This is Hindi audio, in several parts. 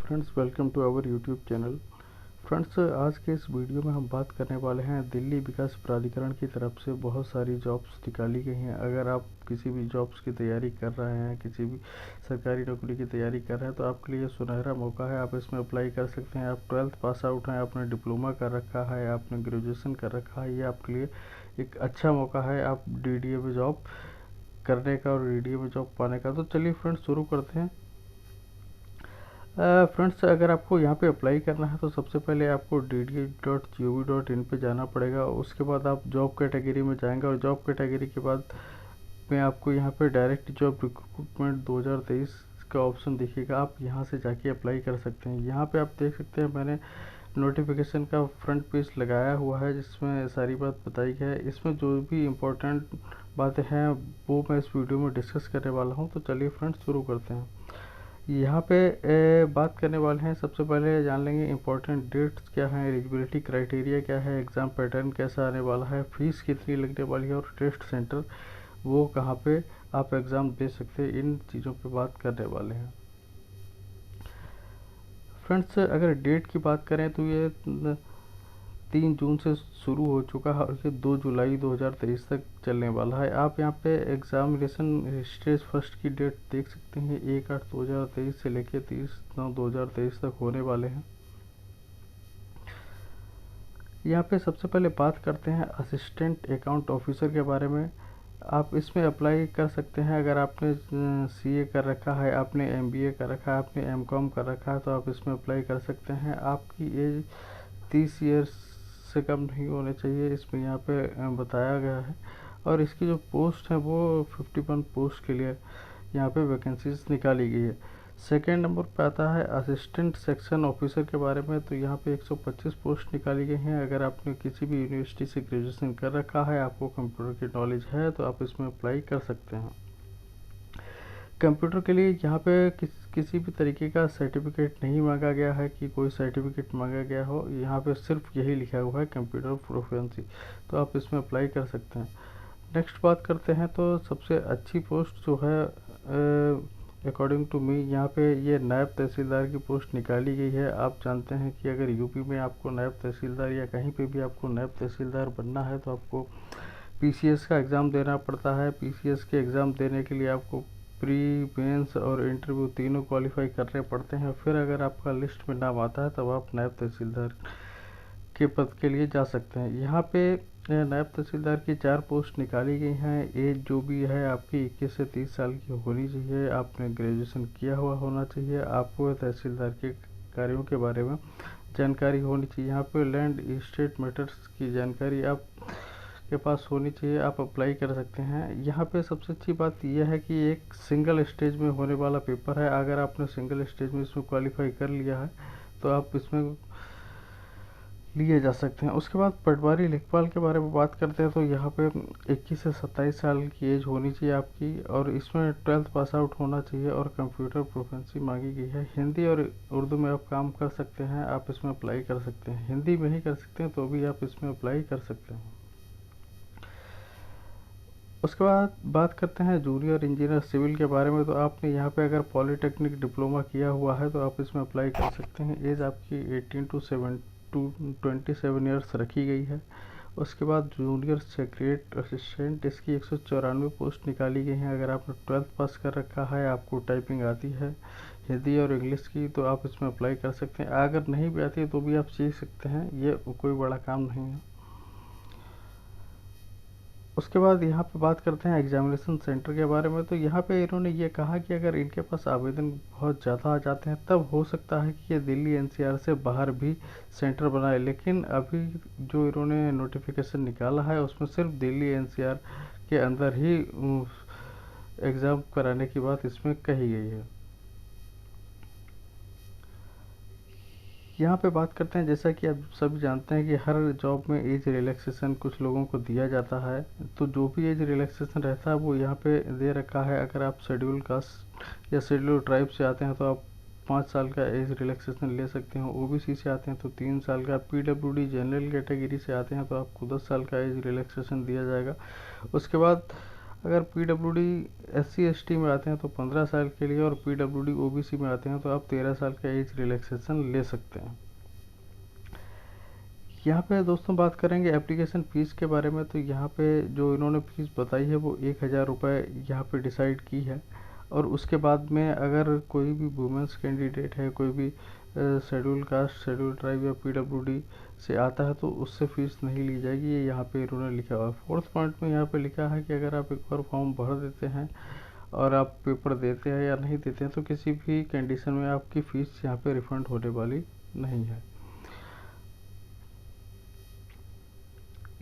Friends, welcome to our YouTube channel. Friends, आज के इस वीडियो में हम बात करने वाले हैं दिल्ली विकास प्राधिकरण की तरफ से बहुत सारी जॉब्स निकाली गई हैं। अगर आप किसी भी जॉब्स की तैयारी कर रहे हैं, किसी भी सरकारी नौकरी की तैयारी कर रहे हैं, तो आपके लिए सुनहरा मौका है। आप इसमें अप्लाई कर सकते हैं। आप 12th पास आउट हैं, आपने डिप्लोमा कर रखा है, आपने ग्रेजुएशन कर रखा है, ये आपके लिए एक अच्छा मौका है आप DDA में जॉब करने का और DDA में जॉब पाने का। तो चलिए फ्रेंड्स, शुरू करते हैं। फ्रेंड्स, अगर आपको यहाँ पे अप्लाई करना है तो सबसे पहले आपको dda.gov.in पे जाना पड़ेगा। उसके बाद आप जॉब कैटेगरी में जाएंगे और जॉब कैटेगरी के बाद में आपको यहाँ पे डायरेक्ट जॉब रिक्रूटमेंट 2023 का ऑप्शन दिखेगा। आप यहाँ से जाके अप्लाई कर सकते हैं। यहाँ पे आप देख सकते हैं मैंने नोटिफिकेशन का फ्रंट पेज लगाया हुआ है जिसमें सारी बात बताई है। इसमें जो भी इम्पोर्टेंट बातें हैं वो मैं इस वीडियो में डिस्कस करने वाला हूँ। तो चलिए फ्रेंड्स, शुरू करते हैं। यहाँ पे बात करने वाले हैं। सबसे पहले जान लेंगे इम्पोर्टेंट डेट्स क्या हैं, एलिजिबिलिटी क्राइटेरिया क्या है, एग्ज़ाम पैटर्न कैसा आने वाला है, फीस कितनी लगने वाली है और टेस्ट सेंटर वो कहाँ पे आप एग्ज़ाम दे सकते हैं। इन चीज़ों पे बात करने वाले हैं। फ्रेंड्स, अगर डेट की बात करें तो ये 3 जून से शुरू हो चुका है और ये 2 जुलाई 2023 तक चलने वाला है। आप यहाँ पे एग्जामिनेशन स्टेज फर्स्ट की डेट देख सकते हैं। 1/8/2023 से लेकर 30/9/2023 तक होने वाले हैं। यहाँ पे सबसे पहले बात करते हैं असिस्टेंट अकाउंट ऑफिसर के बारे में। आप इसमें अप्लाई कर सकते हैं अगर आपने CA कर रखा है, आपने MBA कर रखा है, आपने MCOM कर रखा है, तो आप इसमें अप्लाई कर सकते हैं। आपकी एज 30 ईयर्स से कम नहीं होने चाहिए, इसमें यहाँ पे बताया गया है। और इसकी जो पोस्ट है वो 51 पोस्ट के लिए यहाँ पे वैकेंसीज निकाली गई है। सेकेंड नंबर पे आता है असिस्टेंट सेक्शन ऑफिसर के बारे में। तो यहाँ पे 125 पोस्ट निकाली गई हैं। अगर आपने किसी भी यूनिवर्सिटी से ग्रेजुएशन कर रखा है, आपको कंप्यूटर की नॉलेज है, तो आप इसमें अप्लाई कर सकते हैं। कंप्यूटर के लिए यहाँ पे किसी भी तरीके का सर्टिफिकेट नहीं मांगा गया है कि कोई सर्टिफिकेट मांगा गया हो। यहाँ पे सिर्फ यही लिखा हुआ है कंप्यूटर प्रोफिशिएंसी, तो आप इसमें अप्लाई कर सकते हैं। नेक्स्ट बात करते हैं तो सबसे अच्छी पोस्ट जो है अकॉर्डिंग टू मी, यहाँ पे ये नायब तहसीलदार की पोस्ट निकाली गई है। आप जानते हैं कि अगर यूपी में आपको नायब तहसीलदार या कहीं पे भी आपको नायब तहसीलदार बनना है तो आपको PCS का एग्ज़ाम देना पड़ता है। PCS के एग्ज़ाम देने के लिए आपको प्री, मेंस और इंटरव्यू तीनों क्वालिफाई करने पड़ते हैं। फिर अगर आपका लिस्ट में नाम आता है तब आप नायब तहसीलदार के पद के लिए जा सकते हैं। यहाँ पे नायब तहसीलदार की 4 पोस्ट निकाली गई हैं। एज जो भी है आपकी 21 से 30 साल की होनी चाहिए। आपने ग्रेजुएशन किया हुआ होना चाहिए। आपको तहसीलदार के कार्यों के बारे में जानकारी होनी चाहिए। यहाँ पे लैंड एस्टेट मैटर्स की जानकारी आप के पास होनी चाहिए। आप अप्लाई कर सकते हैं। यहाँ पे सबसे अच्छी बात यह है कि एक सिंगल स्टेज में होने वाला पेपर है। अगर आपने सिंगल स्टेज में इसमें क्वालिफाई कर लिया है तो आप इसमें लिए जा सकते हैं। उसके बाद पटवारी लेखपाल के बारे में बात करते हैं तो यहाँ पे 21 से 27 साल की एज होनी चाहिए आपकी और इसमें 12th पास आउट होना चाहिए और कंप्यूटर प्रोफिशिएंसी मांगी गई है। हिंदी और उर्दू में आप काम कर सकते हैं, आप इसमें अप्लाई कर सकते हैं। हिंदी में ही कर सकते हैं तो भी आप इसमें अप्लाई कर सकते हैं। उसके बाद बात करते हैं जूनियर इंजीनियर सिविल के बारे में। तो आपने यहाँ पे अगर पॉलीटेक्निक डिप्लोमा किया हुआ है तो आप इसमें अप्लाई कर सकते हैं। एज आपकी 18 टू 27 ईयर्स रखी गई है। उसके बाद जूनियर सेक्रेट असिस्टेंट, इसकी 194 पोस्ट निकाली गई हैं। अगर आपने 12th पास कर रखा है, आपको टाइपिंग आती है हिंदी और इंग्लिश की, तो आप इसमें अप्लाई कर सकते हैं। अगर नहीं भी आती है तो भी आप सीख सकते हैं, ये कोई बड़ा काम नहीं है। उसके बाद यहाँ पे बात करते हैं एग्जामिनेशन सेंटर के बारे में। तो यहाँ पे इन्होंने ये कहा कि अगर इनके पास आवेदन बहुत ज़्यादा आ जाते हैं तब हो सकता है कि ये दिल्ली NCR से बाहर भी सेंटर बनाए, लेकिन अभी जो इन्होंने नोटिफिकेशन निकाला है उसमें सिर्फ दिल्ली NCR के अंदर ही एग्ज़ाम कराने की बात इसमें कही गई है। यहाँ पे बात करते हैं, जैसा कि आप सभी जानते हैं कि हर जॉब में एज रिलैक्सेशन कुछ लोगों को दिया जाता है। तो जो भी एज रिलैक्सेशन रहता है वो यहाँ पे दे रखा है। अगर आप शेड्यूल कास्ट या शेड्यूल ट्राइब से आते हैं तो आप 5 साल का एज रिलैक्सेशन ले सकते हैं। OBC से आते हैं तो 3 साल का। PWD जनरल कैटेगरी से आते हैं तो आपको 10 साल का एज रिलैक्सेशन दिया जाएगा। उसके बाद अगर PWD SC/ST में आते हैं तो 15 साल के लिए, और PWD OBC में आते हैं तो आप 13 साल का एज रिलैक्सेशन ले सकते हैं। यहाँ पे दोस्तों बात करेंगे एप्लीकेशन फ़ीस के बारे में। तो यहाँ पे जो इन्होंने फ़ीस बताई है वो 1000 रुपये यहाँ पे डिसाइड की है। और उसके बाद में अगर कोई भी वुमेंस कैंडिडेट है, कोई भी शेड्यूल कास्ट, शेड्यूल ट्राइब या PWD से आता है तो उससे फ़ीस नहीं ली जाएगी, ये यहाँ पे इन्होंने लिखा हुआ है। 4th पॉइंट में यहाँ पे लिखा है कि अगर आप एक बार फॉर्म भर देते हैं और आप पेपर देते हैं या नहीं देते हैं तो किसी भी कंडीशन में आपकी फ़ीस यहाँ पे रिफ़ंड होने वाली नहीं है।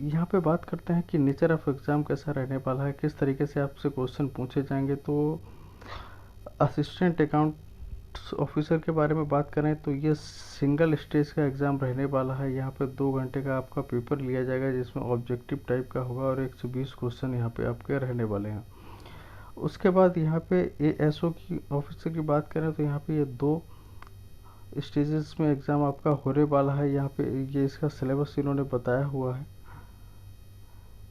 यहाँ पे बात करते हैं कि नेचर ऑफ एग्ज़ाम कैसा रहने वाला है, किस तरीके से आपसे क्वेश्चन पूछे जाएंगे। तो असिस्टेंट अकाउंट्स ऑफिसर के बारे में बात करें तो ये सिंगल स्टेज का एग्ज़ाम रहने वाला है। यहाँ पे 2 घंटे का आपका पेपर लिया जाएगा जिसमें ऑब्जेक्टिव टाइप का होगा और 120 क्वेश्चन यहाँ पे आपके रहने वाले हैं। उसके बाद यहाँ पे ASO की ऑफिसर की बात करें तो यहाँ पे ये 2 स्टेजेस में एग्ज़ाम आपका होने वाला है। यहाँ पे ये इसका सिलेबस इन्होंने बताया हुआ है।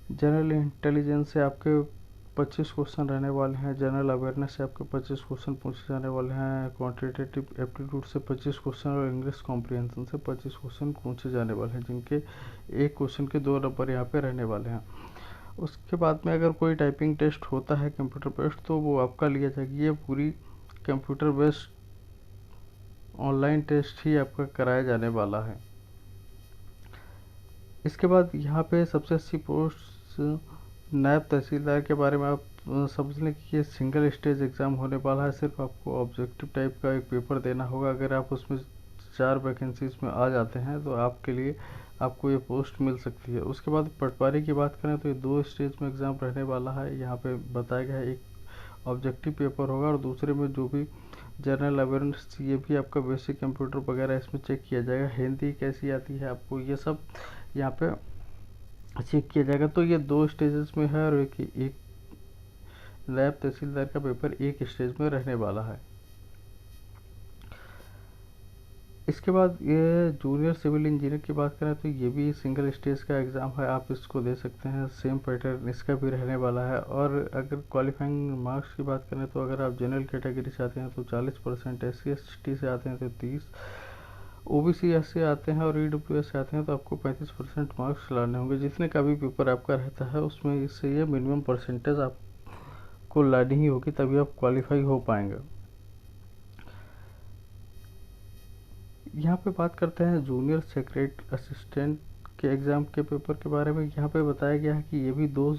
जनरल इंटेलिजेंस से आपके 25 क्वेश्चन रहने वाले हैं। जनरल अवेयरनेस से आपके 25 क्वेश्चन पूछे जाने वाले हैं। क्वांटिटेटिव एप्टीट्यूड से 25 क्वेश्चन और इंग्लिश कॉम्प्रिहेंशन से 25 क्वेश्चन पूछे जाने वाले हैं, जिनके एक क्वेश्चन के 2 नंबर यहाँ पे रहने वाले हैं। उसके बाद में अगर कोई टाइपिंग टेस्ट होता है कंप्यूटर बेस्ड तो वो आपका लिया जाएगा। ये पूरी कंप्यूटर बेस्ड ऑनलाइन टेस्ट ही आपका कराया जाने वाला है। इसके बाद यहाँ पे सबसे अच्छी पोस्ट नायब तहसीलदार के बारे में आप समझ लें कि ये सिंगल स्टेज एग्ज़ाम होने वाला है। सिर्फ आपको ऑब्जेक्टिव टाइप का एक पेपर देना होगा। अगर आप उसमें 4 वैकेंसीज में आ जाते हैं तो आपके लिए आपको ये पोस्ट मिल सकती है। उसके बाद पटवारी की बात करें तो ये 2 स्टेज में एग्ज़ाम रहने वाला है। यहाँ पे बताया गया है, एक ऑब्जेक्टिव पेपर होगा और दूसरे में जो भी जनरल अवेयरनेस, ये भी आपका बेसिक कंप्यूटर वगैरह इसमें चेक किया जाएगा। हिंदी कैसी आती है आपको, ये सब यहाँ पे चेक किया जाएगा। तो ये 2 स्टेजेस में है और एक नायब तहसीलदार का पेपर एक स्टेज में रहने वाला है। इसके बाद ये जूनियर सिविल इंजीनियर की बात करें तो ये भी सिंगल स्टेज का एग्ज़ाम है, आप इसको दे सकते हैं। सेम पैटर्न इसका भी रहने वाला है। और अगर क्वालिफाइंग मार्क्स की बात करें तो अगर आप जनरल कैटेगरी से आते हैं तो 40%, SC/ST से आते हैं तो 30, OBC से आते हैं और EWS से आते हैं तो आपको 35% मार्क्स लाने होंगे। जितने का भी पेपर आपका रहता है उसमें इससे ये मिनिमम परसेंटेज आपको लानी ही होगी, तभी आप क्वालिफाई हो पाएंगे। यहाँ पे बात करते हैं जूनियर सेक्रेटरी असिस्टेंट के एग्ज़ाम के पेपर के बारे में। यहाँ पे बताया गया है कि ये भी 2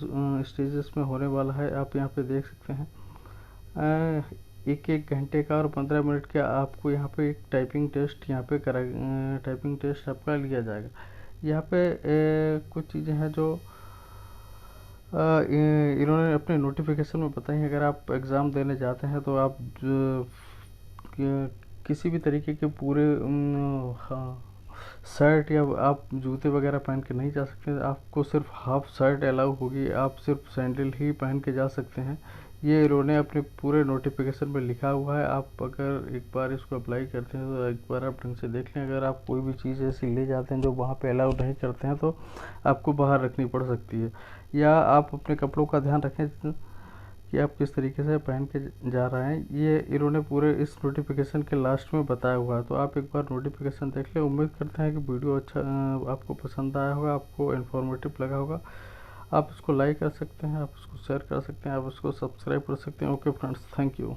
स्टेजेस में होने वाला है। आप यहाँ पे देख सकते हैं 1 घंटे का और 15 मिनट का आपको यहाँ पे एक टाइपिंग टेस्ट यहाँ पे टाइपिंग टेस्ट आपका लिया जाएगा। यहाँ पे कुछ चीज़ें हैं जो इन्होंने अपने नोटिफिकेशन में बताई हैं। अगर आप एग्ज़ाम देने जाते हैं तो आप किसी भी तरीके के पूरे शर्ट या आप जूते वगैरह पहन के नहीं जा सकते। आपको सिर्फ हाफ शर्ट अलाउ होगी, आप सिर्फ सैंडल ही पहन के जा सकते हैं। ये इन्होंने अपने पूरे नोटिफिकेशन में लिखा हुआ है। आप अगर एक बार इसको अप्लाई करते हैं तो एक बार आप ढंग से देख लें। अगर आप कोई भी चीज़ ऐसी ले जाते हैं जो वहाँ पे अलाउ नहीं करते हैं तो आपको बाहर रखनी पड़ सकती है। या आप अपने कपड़ों का ध्यान रखें कि आप किस तरीके से पहन के जा रहे हैं। ये इन्होंने पूरे इस नोटिफिकेशन के लास्ट में बताया हुआ है। तो आप एक बार नोटिफिकेशन देख लें। उम्मीद करते हैं कि वीडियो अच्छा आपको पसंद आया होगा, आपको इन्फॉर्मेटिव लगा होगा। आप इसको लाइक कर सकते हैं, आप इसको शेयर कर सकते हैं, आप इसको सब्सक्राइब कर सकते हैं। Okay friends, thank you.